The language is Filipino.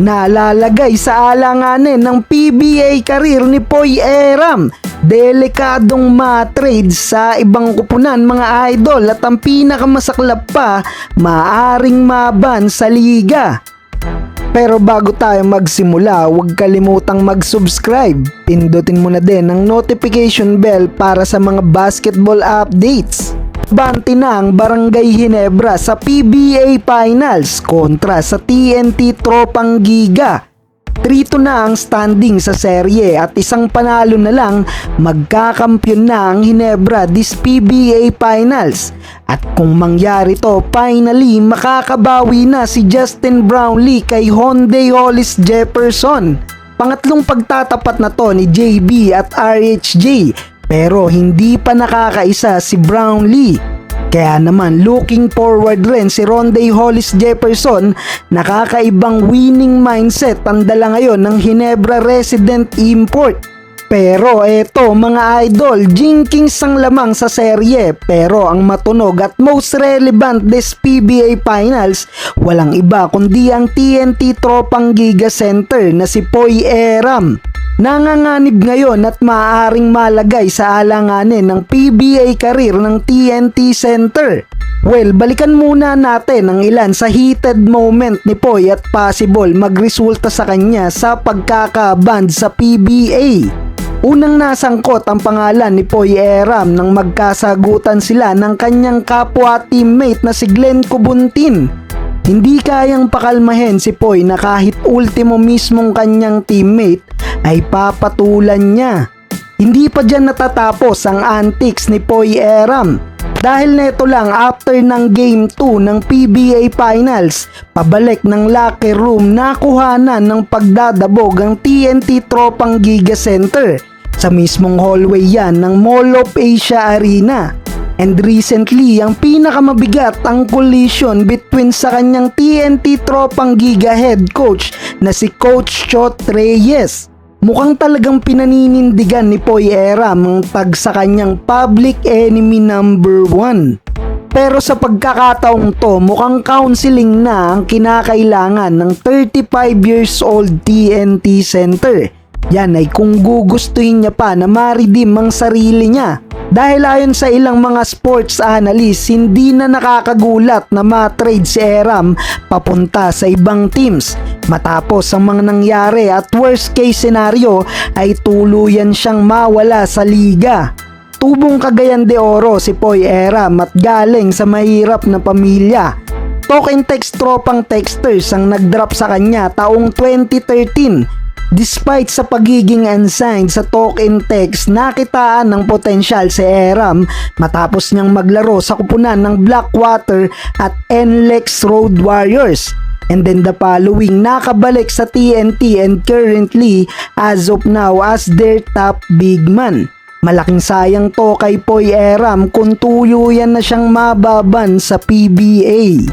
nalalagay sa alanganin ng PBA career ni Poy Eram. Delikadong matrade sa ibang kupunan mga idol at ang pinakamasaklap pa, maaring maban sa liga. Pero bago tayo magsimula, huwag kalimutang mag-subscribe. Pindutin mo na din ang notification bell para sa mga basketball updates. Banti na ang Barangay Ginebra sa PBA Finals kontra sa TNT Tropang Giga. 3-2 na ang standing sa serye at isang panalo na lang magkakampyon na ang Ginebra this PBA Finals. At kung mangyari to, finally makakabawi na si Justin Brownlee kay Hyundai Hollis Jefferson. Pangatlong pagtatapat na to ni JB at RHJ. Pero hindi pa nakakaisa si Brownlee. Kaya naman looking forward rin si Hyundai Hollis Jefferson, nakakaibang winning mindset ang dala ngayon ng Ginebra resident import. Pero eto mga idol, jinkings ang lamang sa serye, pero ang matunog at most relevant this PBA Finals, walang iba kundi ang TNT Tropang Giga Center na si Poy Eram. Nanganganib ngayon at maaaring malagay sa alanganin ng PBA career ng TNT Center. Well, balikan muna natin ang ilan sa heated moment ni Poy at possible magresulta sa kanya sa pagkakaband sa PBA. Unang nasangkot ang pangalan ni Poy Eram nang magkasagutan sila ng kanyang kapwa teammate na si Glenn Kubuntin. Hindi kayang pakalmahin si Poy na kahit ultimo mismong kanyang teammate ay papatulan niya. Hindi pa dyan natatapos ang antics ni Poy Eram. Dahil neto lang after ng Game 2 ng PBA Finals, pabalik ng locker room nakuhanan ng pagdadabog ang TNT Tropang Giga Center. Sa mismong hallway yan ng Mall of Asia Arena. And recently, ang pinakamabigat ang collision between sa kanyang TNT Tropang Giga head coach na si Coach Chot Reyes. Mukhang talagang pinaninindigan ni Poy Eram ang tag sa kanyang public enemy number 1. Pero sa pagkakataong to, mukhang counseling na ang kinakailangan ng 35 years old TNT Center. Yan ay kung gugustuhin niya pa na ma-redeem ang sarili niya. Dahil ayon sa ilang mga sports analysts, hindi na nakakagulat na ma-trade si Eram papunta sa ibang teams. Matapos ang mga nangyari at worst case scenario ay tuluyan siyang mawala sa liga. Tubong Cagayan de Oro si Poy Eram at galing sa mahirap na pamilya. Talk and text tropang texters ang nagdrop sa kanya taong 2013. Despite sa pagiging unsigned sa talk and text, nakitaan ng potensyal si Eram matapos niyang maglaro sa kupunan ng Blackwater at NLEX Road Warriors. And then the following, nakabalik sa TNT and currently as of now as their top big man. Malaking sayang to kay Poy Eram kung tuluyan na siyang mababan sa PBA.